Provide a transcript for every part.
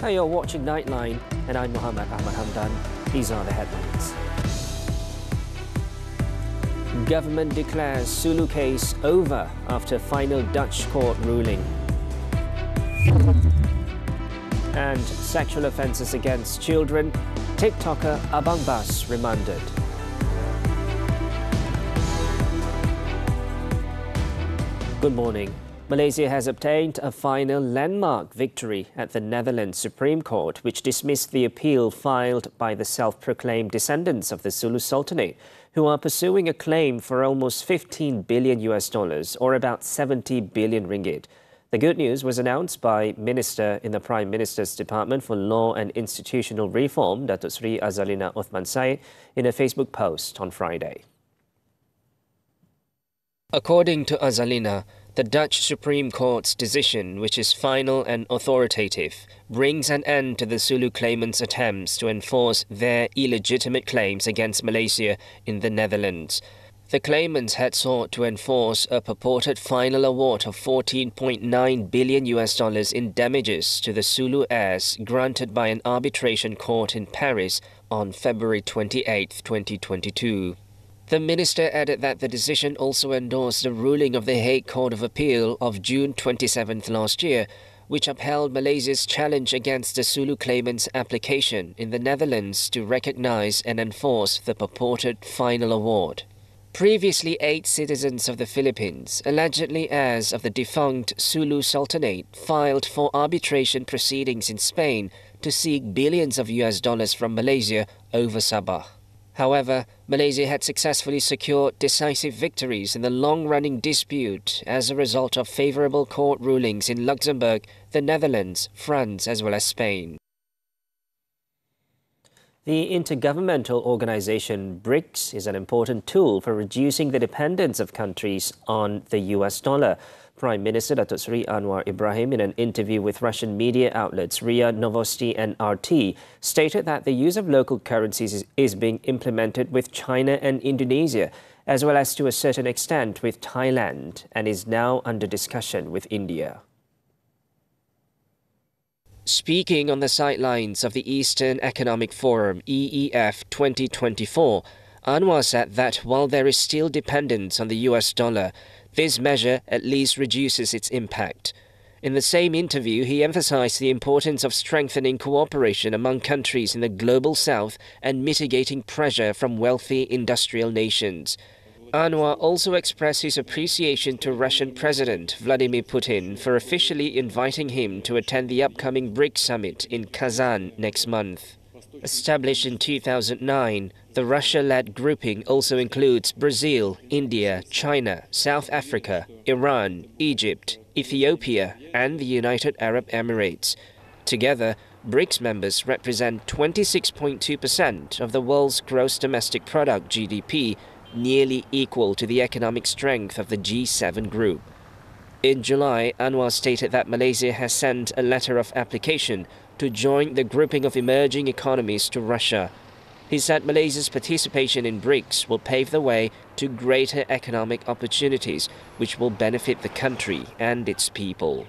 Hi, you're watching Nightline, and I'm Muhammed Hamdan. These are the headlines. Government declares Sulu case over after final Dutch court ruling. And sexual offences against children, TikToker Abang Bas remanded. Good morning. Malaysia has obtained a final landmark victory at the Netherlands Supreme Court, which dismissed the appeal filed by the self-proclaimed descendants of the Sulu Sultanate, who are pursuing a claim for almost $15 billion, or about 70 billion ringgit. The good news was announced by Minister in the Prime Minister's Department for Law and Institutional Reform, Datuk Sri Azalina Othman Said, in a Facebook post on Friday. According to Azalina, the Dutch Supreme Court's decision, which is final and authoritative, brings an end to the Sulu claimants' attempts to enforce their illegitimate claims against Malaysia in the Netherlands. The claimants had sought to enforce a purported final award of $14.9 billion in damages to the Sulu heirs granted by an arbitration court in Paris on February 28, 2022. The minister added that the decision also endorsed the ruling of the Hague Court of Appeal of June 27 last year, which upheld Malaysia's challenge against the Sulu claimants' application in the Netherlands to recognise and enforce the purported final award. Previously, 8 citizens of the Philippines, allegedly heirs of the defunct Sulu Sultanate, filed for arbitration proceedings in Spain to seek billions of US dollars from Malaysia over Sabah. However, Malaysia had successfully secured decisive victories in the long-running dispute as a result of favourable court rulings in Luxembourg, the Netherlands, France as well as Spain. The intergovernmental organisation BRICS is an important tool for reducing the dependence of countries on the US dollar. Prime Minister Datuk Sri Anwar Ibrahim, in an interview with Russian media outlets RIA Novosti and RT, stated that the use of local currencies is being implemented with China and Indonesia, as well as to a certain extent with Thailand, and is now under discussion with India. Speaking on the sidelines of the Eastern Economic Forum EEF 2024, Anwar said that while there is still dependence on the US dollar, this measure at least reduces its impact. In the same interview, he emphasized the importance of strengthening cooperation among countries in the global south and mitigating pressure from wealthy industrial nations. Anwar also expressed his appreciation to Russian President Vladimir Putin for officially inviting him to attend the upcoming BRICS summit in Kazan next month. Established in 2009, the Russia-led grouping also includes Brazil, India, China, South Africa, Iran, Egypt, Ethiopia and the United Arab Emirates. Together, BRICS members represent 26.2% of the world's gross domestic product GDP, nearly equal to the economic strength of the G7 group. In July, Anwar stated that Malaysia has sent a letter of application to join the grouping of emerging economies to Russia. He said Malaysia's participation in BRICS will pave the way to greater economic opportunities, which will benefit the country and its people.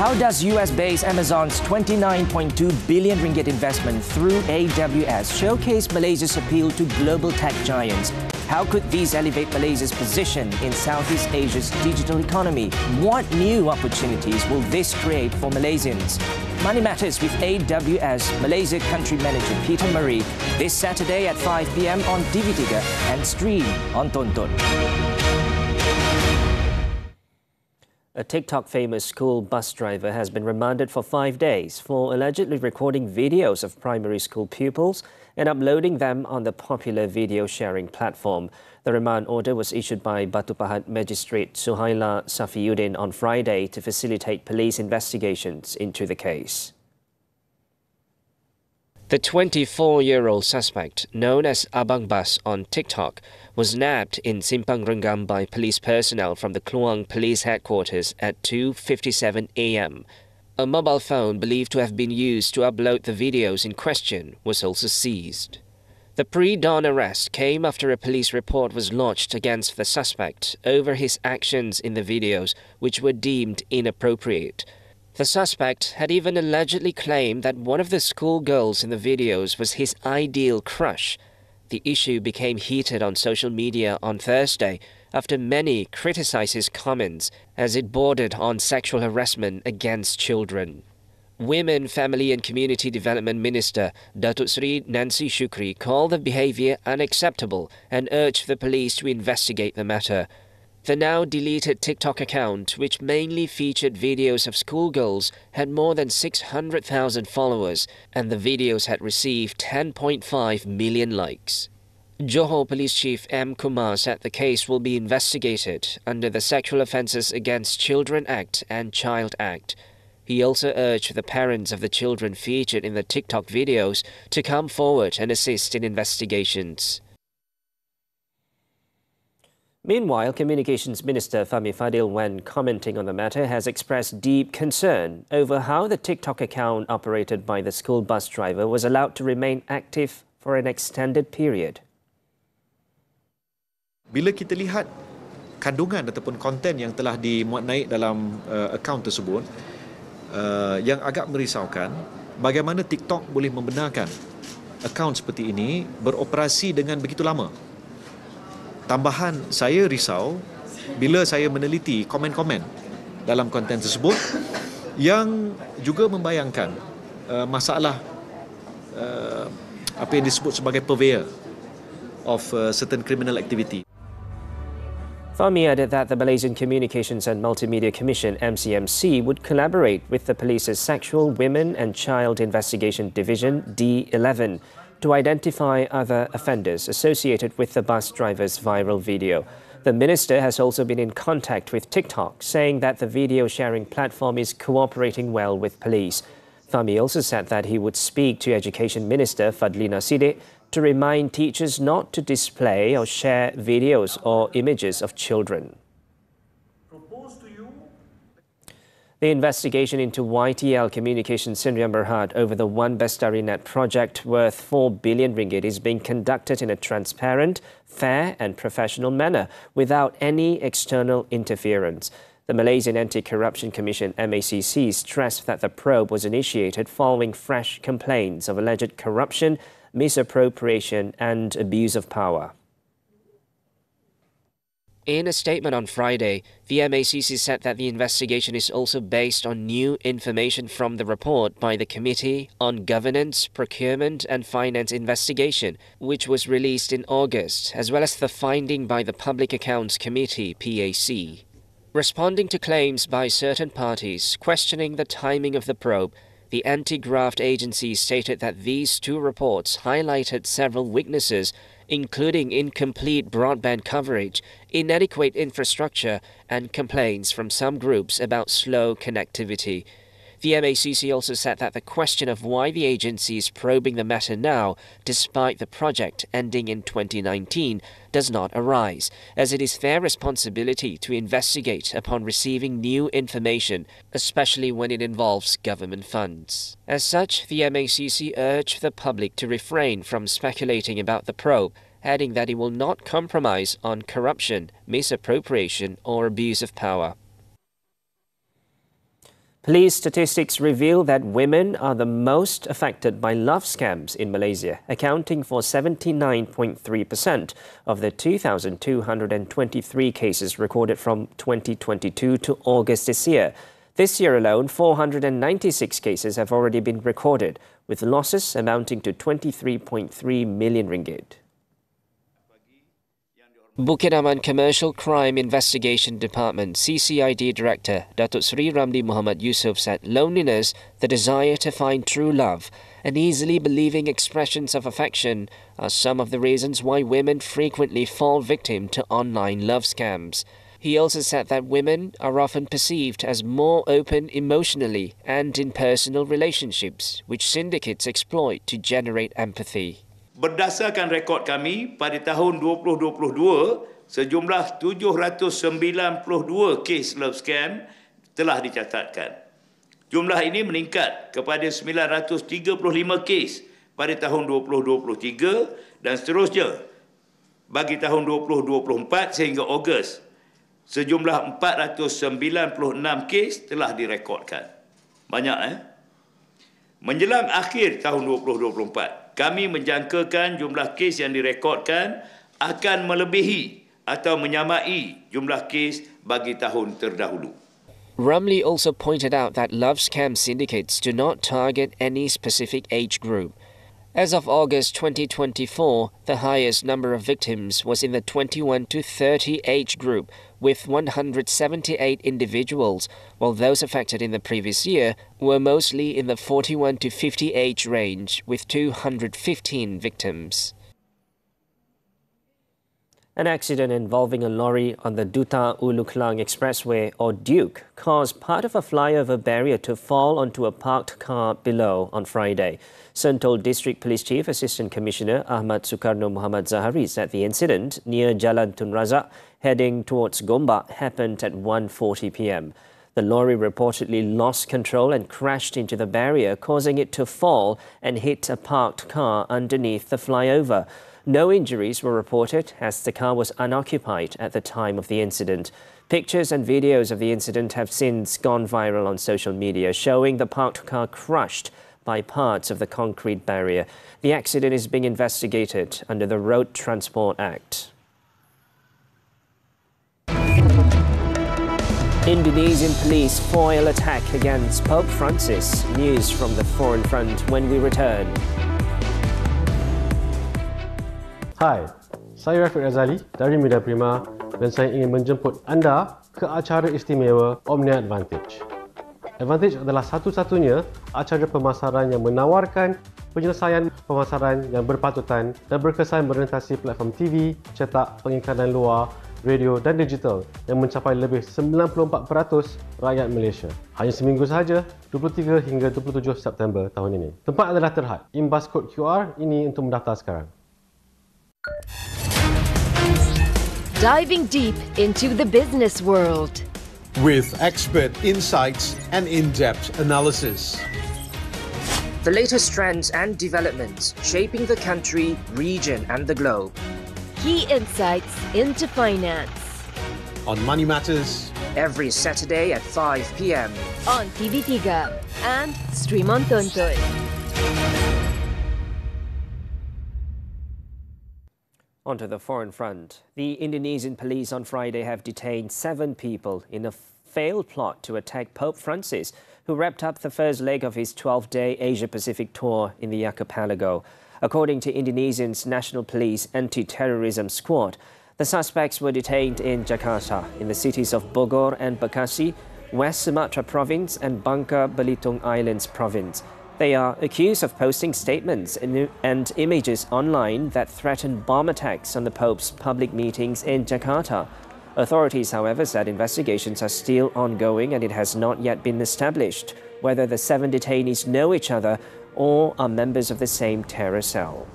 How does US-based Amazon's 29.2 billion ringgit investment through AWS showcase Malaysia's appeal to global tech giants? How could these elevate Malaysia's position in Southeast Asia's digital economy? What new opportunities will this create for Malaysians? Money Matters with AWS Malaysia Country Manager Peter Murray this Saturday at 5 p.m. on TV3 and stream on Tonton. A TikTok famous school bus driver has been remanded for 5 days for allegedly recording videos of primary school pupils and uploading them on the popular video sharing platform. The remand order was issued by Batu Pahat Magistrate Suhaila Safiuddin on Friday to facilitate police investigations into the case. The 24-year-old suspect, known as Abang Bas on TikTok, was nabbed in Simpang Renggam by police personnel from the Kluang Police Headquarters at 2:57 a.m. A mobile phone believed to have been used to upload the videos in question was also seized. The pre-dawn arrest came after a police report was lodged against the suspect over his actions in the videos, which were deemed inappropriate. The suspect had even allegedly claimed that one of the schoolgirls in the videos was his ideal crush. The issue became heated on social media on Thursday after many criticized his comments as it bordered on sexual harassment against children. Women, Family and Community Development Minister Datuk Sri Nancy Shukri called the behaviour unacceptable and urged the police to investigate the matter. The now deleted TikTok account, which mainly featured videos of schoolgirls, had more than 600,000 followers, and the videos had received 10.5 million likes. Johor Police Chief M. Kumar said the case will be investigated under the Sexual Offences Against Children Act and Child Act. He also urged the parents of the children featured in the TikTok videos to come forward and assist in investigations. Meanwhile, Communications Minister Fahmi Fadil, when commenting on the matter, has expressed deep concern over how the TikTok account operated by the school bus driver was allowed to remain active for an extended period. Bila kita lihat kandungan ataupun konten yang telah dimuat naik dalam akaun tersebut, yang agak merisaukan, bagaimana TikTok boleh membenarkan akaun seperti ini beroperasi dengan begitu lama. Tambahan, saya risau bila saya meneliti komen-komen dalam konten tersebut yang juga membayangkan masalah apa yang disebut sebagai purveyor of certain criminal activity. Fahmi added that the Malaysian Communications and Multimedia Commission (MCMC) would collaborate with the police's Sexual, Women and Child Investigation Division D11 to identify other offenders associated with the bus driver's viral video. The minister has also been in contact with TikTok, saying that the video sharing platform is cooperating well with police. Fahmi also said that he would speak to Education Minister Fadlina Siddiq to remind teachers not to display or share videos or images of children. The investigation into YTL Communications Sdn Berhad over the One Bestari Net project worth 4 billion ringgit is being conducted in a transparent, fair and professional manner without any external interference. The Malaysian Anti-Corruption Commission (MACC) stressed that the probe was initiated following fresh complaints of alleged corruption, misappropriation and abuse of power. In a statement on Friday, the MACC said that the investigation is also based on new information from the report by the Committee on Governance, Procurement and Finance Investigation, which was released in August, as well as the finding by the Public Accounts Committee (PAC). Responding to claims by certain parties questioning the timing of the probe, the anti-graft agency stated that these two reports highlighted several weaknesses, including incomplete broadband coverage, inadequate infrastructure, and complaints from some groups about slow connectivity. The MACC also said that the question of why the agency is probing the matter now, despite the project ending in 2019, does not arise, as it is their responsibility to investigate upon receiving new information, especially when it involves government funds. As such, the MACC urged the public to refrain from speculating about the probe, adding that it will not compromise on corruption, misappropriation or abuse of power. Police statistics reveal that women are the most affected by love scams in Malaysia, accounting for 79.3% of the 2,223 cases recorded from 2022 to August this year. This year alone, 496 cases have already been recorded, with losses amounting to 23.3 million ringgit. Bukit Aman Commercial Crime Investigation Department (CCID) Director Datuk Sri Ramli Muhammad Yusof said loneliness, the desire to find true love, and easily believing expressions of affection are some of the reasons why women frequently fall victim to online love scams. He also said that women are often perceived as more open emotionally and in personal relationships, which syndicates exploit to generate empathy. Berdasarkan rekod kami, pada tahun 2022, sejumlah 792 kes love scam telah dicatatkan. Jumlah ini meningkat kepada 935 kes pada tahun 2023 dan seterusnya. Bagi tahun 2024 sehingga Ogos, sejumlah 496 kes telah direkodkan. Banyak Menjelang akhir tahun 2024, kami menjangkakan jumlah kes yang direkodkan akan melebihi atau menyamai jumlah kes bagi tahun terdahulu. Ramlee also pointed out that love scam syndicates do not target any specific age group. As of August 2024, the highest number of victims was in the 21 to 30 age group, with 178 individuals, while those affected in the previous year were mostly in the 41 to 50 age range, with 215 victims. An accident involving a lorry on the Duta Ulu Klang Expressway, or Duke, caused part of a flyover barrier to fall onto a parked car below on Friday. Sentul District Police Chief Assistant Commissioner Ahmad Sukarno Muhammad Zahari said the incident near Jalan Tun Razak, heading towards Gombak, happened at 1:40 p.m. The lorry reportedly lost control and crashed into the barrier, causing it to fall and hit a parked car underneath the flyover. No injuries were reported as the car was unoccupied at the time of the incident. Pictures and videos of the incident have since gone viral on social media, showing the parked car crushed by parts of the concrete barrier. The accident is being investigated under the Road Transport Act. Indonesian police foil attack against Pope Francis. News from the foreign front when we return. Hai, saya Rafiq Razali dari Media Prima dan saya ingin menjemput anda ke acara istimewa Omnia Advantage. Advantage adalah satu-satunya acara pemasaran yang menawarkan penyelesaian pemasaran yang berpatutan dan berkesan merentasi platform TV, cetak, pengiklan luar, radio dan digital yang mencapai lebih 94% rakyat Malaysia. Hanya seminggu sahaja, 23 hingga 27 September tahun ini. Tempat adalah terhad. Imbas kod QR ini untuk mendaftar sekarang. Diving deep into the business world. With expert insights and in-depth analysis. The latest trends and developments shaping the country, region and the globe. Key insights into finance. On Money Matters. Every Saturday at 5 p.m. On TV3 and stream on Tonton. Onto the foreign front. The Indonesian police on Friday have detained 7 people in a failed plot to attack Pope Francis, who wrapped up the first leg of his 12-day Asia-Pacific tour in the archipelago. According to Indonesia's National Police Anti-Terrorism Squad, the suspects were detained in Jakarta, in the cities of Bogor and Bekasi, West Sumatra Province and Bangka Belitung Islands Province. They are accused of posting statements and images online that threaten bomb attacks on the Pope's public meetings in Jakarta. Authorities, however, said investigations are still ongoing and it has not yet been established whether the 7 detainees know each other or are members of the same terror cell.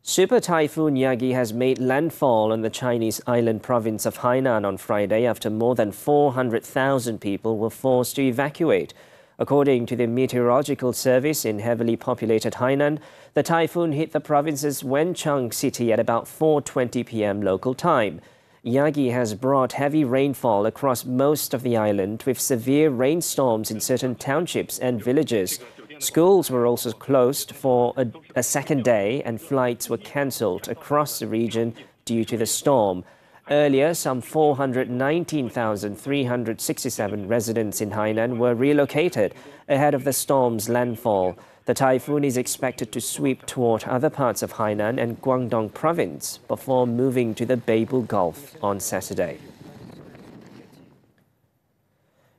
Super Typhoon Yagi has made landfall on the Chinese island province of Hainan on Friday after more than 400,000 people were forced to evacuate. According to the Meteorological Service in heavily populated Hainan, the typhoon hit the province's Wenchang city at about 4:20 p.m. local time. Yagi has brought heavy rainfall across most of the island, with severe rainstorms in certain townships and villages. Schools were also closed for a second day and flights were cancelled across the region due to the storm. Earlier, some 419,367 residents in Hainan were relocated ahead of the storm's landfall. The typhoon is expected to sweep toward other parts of Hainan and Guangdong province before moving to the Babel Gulf on Saturday.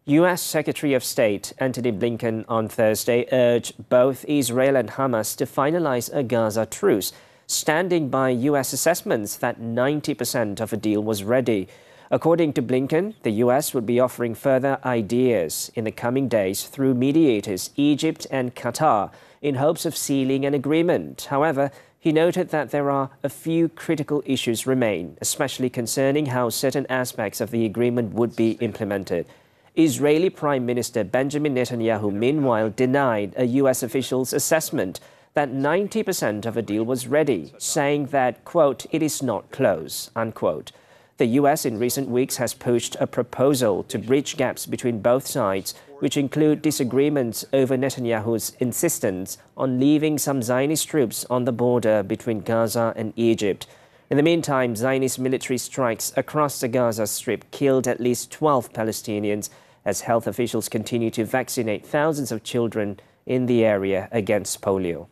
U.S. Secretary of State Antony Blinken on Thursday urged both Israel and Hamas to finalize a Gaza truce, standing by U.S. assessments that 90% of a deal was ready. According to Blinken, the U.S. would be offering further ideas in the coming days through mediators Egypt and Qatar in hopes of sealing an agreement. However, he noted that there are a few critical issues remain, especially concerning how certain aspects of the agreement would be implemented. Israeli Prime Minister Benjamin Netanyahu, meanwhile, denied a U.S. official's assessment that 90% of a deal was ready, saying that, quote, it is not close, unquote. The U.S. in recent weeks has pushed a proposal to bridge gaps between both sides, which include disagreements over Netanyahu's insistence on leaving some Zionist troops on the border between Gaza and Egypt. In the meantime, Zionist military strikes across the Gaza Strip killed at least 12 Palestinians as health officials continue to vaccinate thousands of children in the area against polio.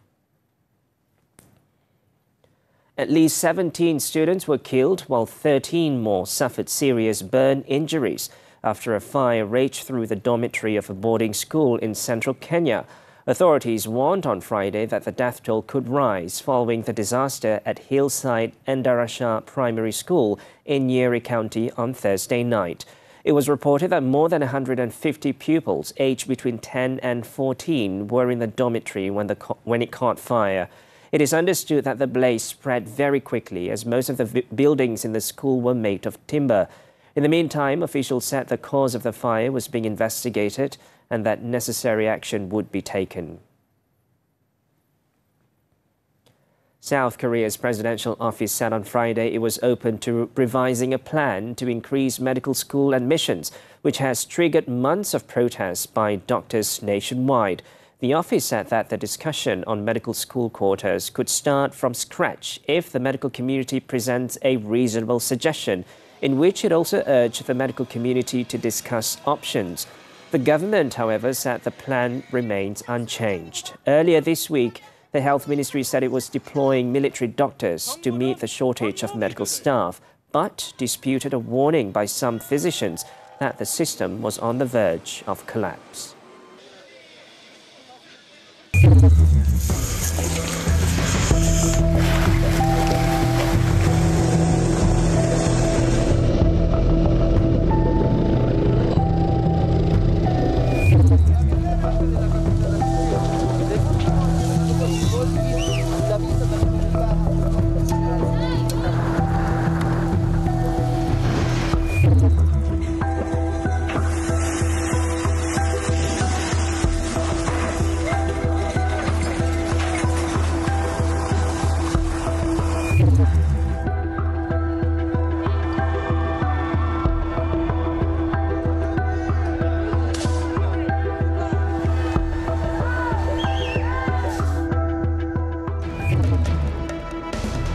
At least 17 students were killed while 13 more suffered serious burn injuries after a fire raged through the dormitory of a boarding school in central Kenya. Authorities warned on Friday that the death toll could rise following the disaster at Hillside Endarasha Primary School in Nyeri County on Thursday night. It was reported that more than 150 pupils aged between 10 and 14 were in the dormitory when it caught fire. It is understood that the blaze spread very quickly as most of the buildings in the school were made of timber. In the meantime, officials said the cause of the fire was being investigated and that necessary action would be taken. South Korea's presidential office said on Friday it was open to revising a plan to increase medical school admissions, which has triggered months of protests by doctors nationwide. The office said that the discussion on medical school quotas could start from scratch if the medical community presents a reasonable suggestion, in which it also urged the medical community to discuss options. The government, however, said the plan remains unchanged. Earlier this week, the Health Ministry said it was deploying military doctors to meet the shortage of medical staff, but disputed a warning by some physicians that the system was on the verge of collapse.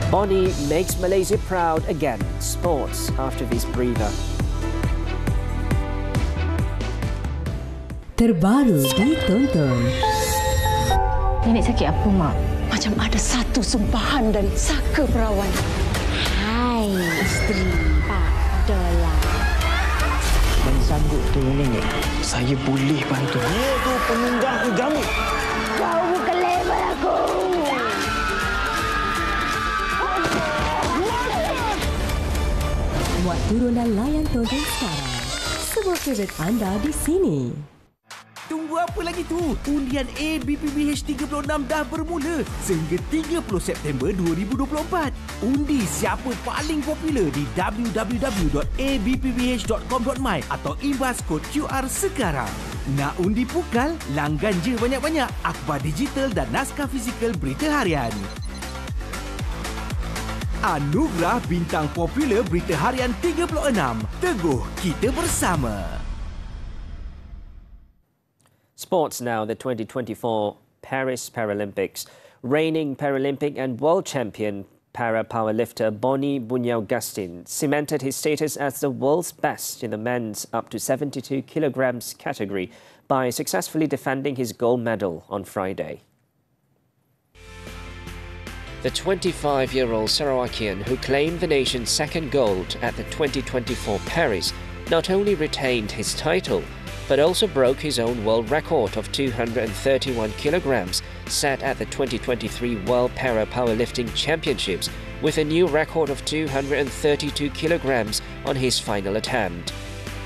Bonnie makes Malaysia proud again. Sports after this breather. Terbaru ditonton. Nenek sakit apa, Mak? Macam ada satu sumpahan dari saka perawan. Hai, isteri. Padalah. Dan sanggup tu, Nenek. Saya boleh bantu. Dia tu penunggang agama. Kau bukan level aku. Muat turun dan layan tonton sekarang. Semua favourite anda di sini. Tunggu apa lagi tu? Undian ABPBH 36 dah bermula sehingga 30 September 2024. Undi siapa paling popular di www.abpbh.com.my atau imbas kod QR sekarang. Nak undi pukal? Langgan je banyak-banyak akhbar digital dan naskah fizikal berita harian. Anugerah bintang popular berita harian 36. Teguh kita bersama. Sports now, the 2024 Paris Paralympics. Reigning Paralympic and world champion para-powerlifter Bonnie Bunyao-Gustin cemented his status as the world's best in the men's up to 72 kilograms category by successfully defending his gold medal on Friday. The 25-year-old Sarawakian, who claimed the nation's second gold at the 2024 Paris, not only retained his title, but also broke his own world record of 231 kilograms set at the 2023 World Para-Powerlifting Championships, with a new record of 232 kilograms on his final attempt.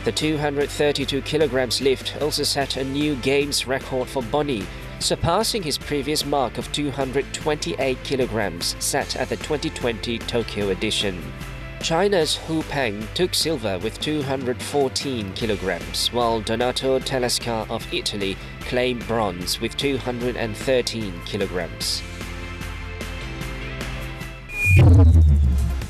The 232 kilograms lift also set a new games record for Bonnie, surpassing his previous mark of 228 kilograms set at the 2020 Tokyo edition. China's Hu Peng took silver with 214 kilograms, while Donato Telescar of Italy claimed bronze with 213 kilograms.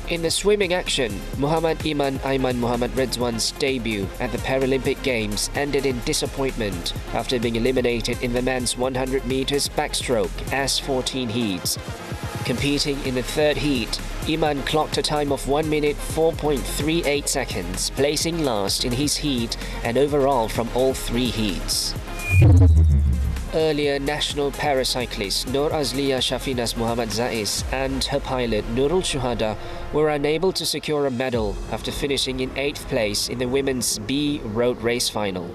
In the swimming action, Muhammad Iman Aiman Muhammad Rizwan's debut at the Paralympic Games ended in disappointment after being eliminated in the men's 100 meters backstroke as 14 heats. Competing in the third heat, Iman clocked a time of 1 minute 4.38 seconds, placing last in his heat and overall from all three heats. Earlier national paracyclist Nur Azlia Shafinas Muhammad Zais and her pilot Nurul Shuhada were unable to secure a medal after finishing in 8th place in the women's B road race final.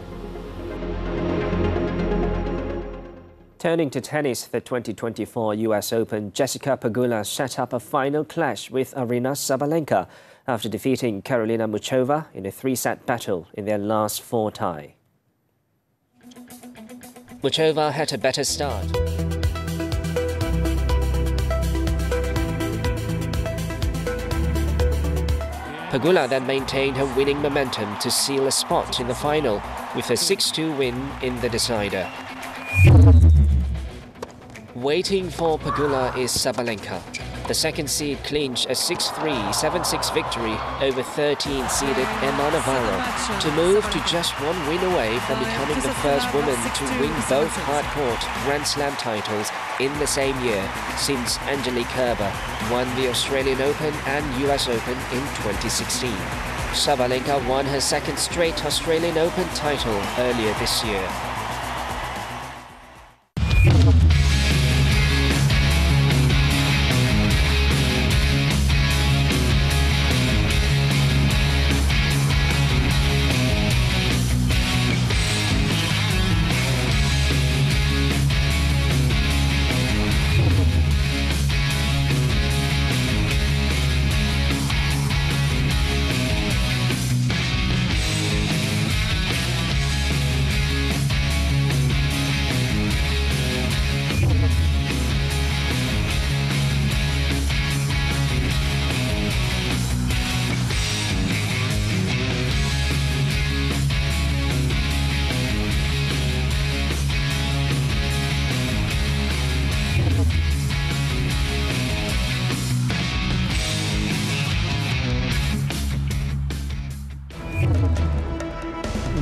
Turning to tennis, the 2024 US Open, Jessica Pegula set up a final clash with Aryna Sabalenka after defeating Karolina Muchova in a 3-set battle in their last 4 tie. Muchova had a better start. Pegula then maintained her winning momentum to seal a spot in the final with a 6-2 win in the decider. Waiting for Pegula is Sabalenka. The second seed clinched a 6-3, 7-6 victory over 13-seeded Emma Navarro to move to just 1 win away from becoming the first woman to win both hard-court Grand Slam titles in the same year since Angelique Kerber won the Australian Open and US Open in 2016. Sabalenka won her second straight Australian Open title earlier this year.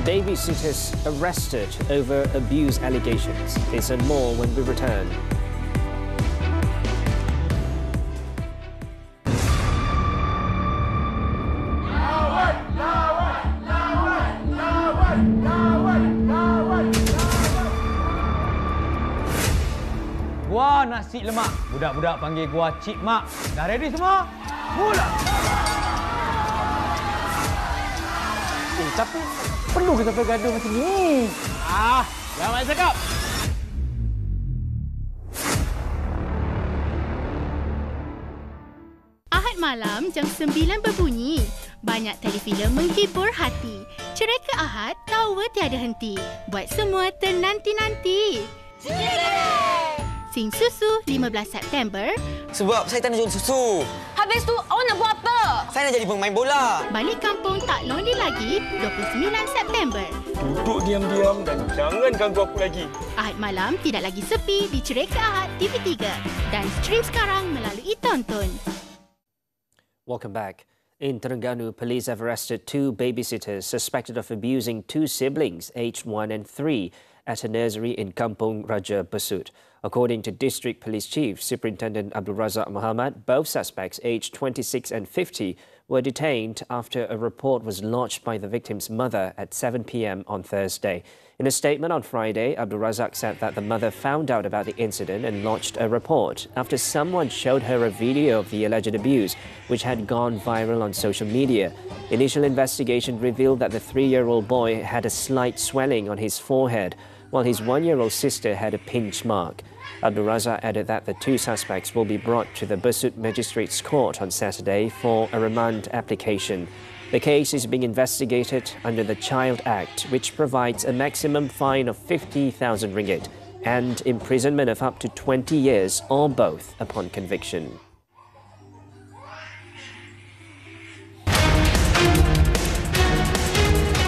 Babysitters arrested over abuse allegations. This and more when we return. Gua nasi lemak. Budak-budak panggil gua Cik Mak. Dah ready semua? Mula! Tapi perlu kita bergaduh macam ni. Jangan banyak cakap. Ahad malam jam 9 berbunyi. Banyak telefilm menghibur hati. Cerita Ahad tawa tiada henti. Buat semua ternanti-nanti. Sing Susu 15 September. Sebab saya tak nak jual susu. Habis tu, awak nak buat apa? Saya nak jadi pemain bola. Balik kampung tak lonely lagi 29 September. Duduk diam-diam dan jangan ganggu aku lagi. Ahad malam tidak lagi sepi di Cerita Ahad TV3 dan stream sekarang melalui Tonton. Welcome back. In Terengganu, police have arrested 2 babysitters suspected of abusing 2 siblings, aged 1 and 3, at a nursery in Kampung Raja Besut. According to District Police Chief Superintendent Abdul Razak Muhammad, both suspects, aged 26 and 50, were detained after a report was lodged by the victim's mother at 7 p.m. on Thursday. In a statement on Friday, Abdul Razak said that the mother found out about the incident and lodged a report after someone showed her a video of the alleged abuse, which had gone viral on social media. Initial investigation revealed that the 3-year-old boy had a slight swelling on his forehead, while his 1-year-old sister had a pinch mark. Abdul Razak added that the 2 suspects will be brought to the Besut Magistrates Court on Saturday for a remand application. The case is being investigated under the Child Act, which provides a maximum fine of 50,000 ringgit and imprisonment of up to 20 years or both upon conviction.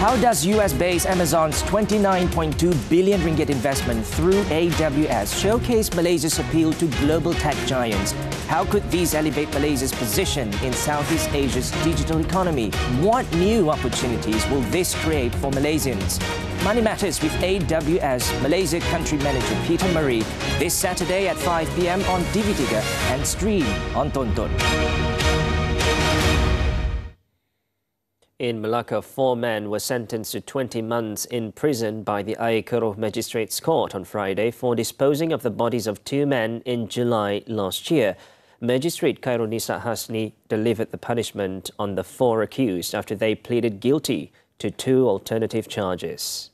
How does US-based Amazon's 29.2 billion ringgit investment through AWS showcase Malaysia's appeal to global tech giants? How could these elevate Malaysia's position in Southeast Asia's digital economy? What new opportunities will this create for Malaysians? Money Matters with AWS Malaysia Country Manager Peter Murray this Saturday at 5 p.m. on TV3 and stream on Tonton. In Malacca, 4 men were sentenced to 20 months in prison by the Air Keroh Magistrates Court on Friday for disposing of the bodies of 2 men in July last year. Magistrate Khairunisa Hasni delivered the punishment on the 4 accused after they pleaded guilty to 2 alternative charges.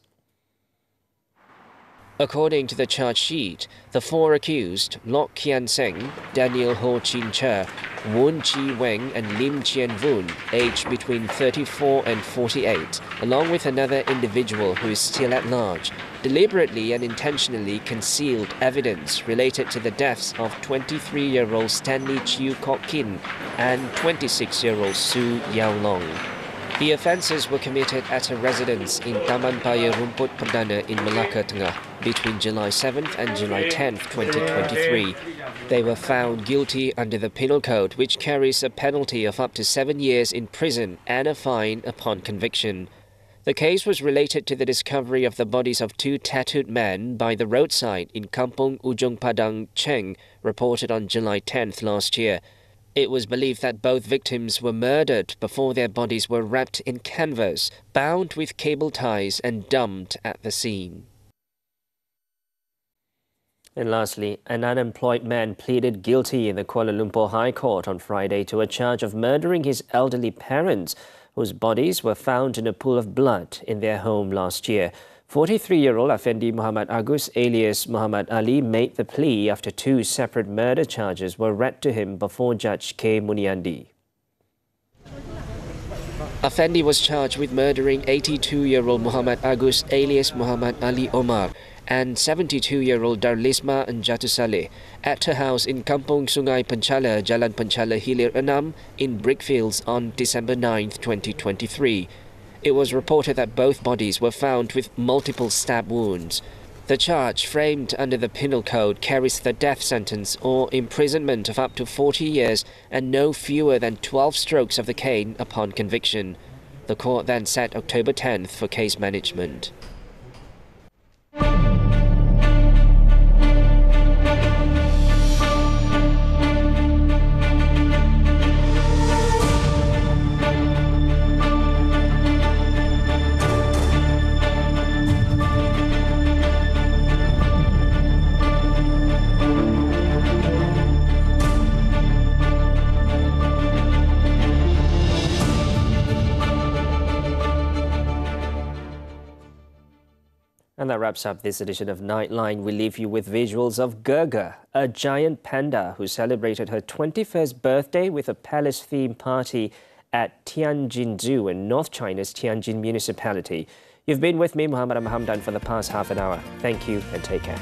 According to the charge sheet, the 4 accused, Lok Kian Seng, Daniel Ho Chin Cha, Woon Chi Weng and Lim Chien Voon, aged between 34 and 48, along with another individual who is still at large, deliberately and intentionally concealed evidence related to the deaths of 23-year-old Stanley Chew Kok Kin and 26-year-old Su Yao Long. The offences were committed at a residence in Taman Paya Rumput Perdana in Malacca Tengah between July 7th and July 10th, 2023. They were found guilty under the Penal Code, which carries a penalty of up to 7 years in prison and a fine upon conviction. The case was related to the discovery of the bodies of 2 tattooed men by the roadside in Kampung Ujung Padang, Cheng, reported on July 10th last year. It was believed that both victims were murdered before their bodies were wrapped in canvas, bound with cable ties and dumped at the scene. And lastly, an unemployed man pleaded guilty in the Kuala Lumpur High Court on Friday to a charge of murdering his elderly parents, whose bodies were found in a pool of blood in their home last year. 43-year-old Effendi Muhammad Agus alias Muhammad Ali made the plea after 2 separate murder charges were read to him before Judge K. Muniandi. Effendi was charged with murdering 82-year-old Muhammad Agus alias Muhammad Ali Omar and 72-year-old Darlisma Njatu Saleh at her house in Kampung Sungai Penchala, Jalan Penchala Hilir 6 in Brickfields on December 9, 2023. It was reported that both bodies were found with multiple stab wounds. The charge, framed under the Penal Code, carries the death sentence or imprisonment of up to 40 years and no fewer than 12 strokes of the cane upon conviction. The court then set October 10th for case management. And that wraps up this edition of Nightline. We leave you with visuals of Gerger, a giant panda who celebrated her 21st birthday with a palace-themed party at Tianjin Zoo in North China's Tianjin municipality. You've been with me, Muhammed and Hamdan, for the past half an hour. Thank you and take care.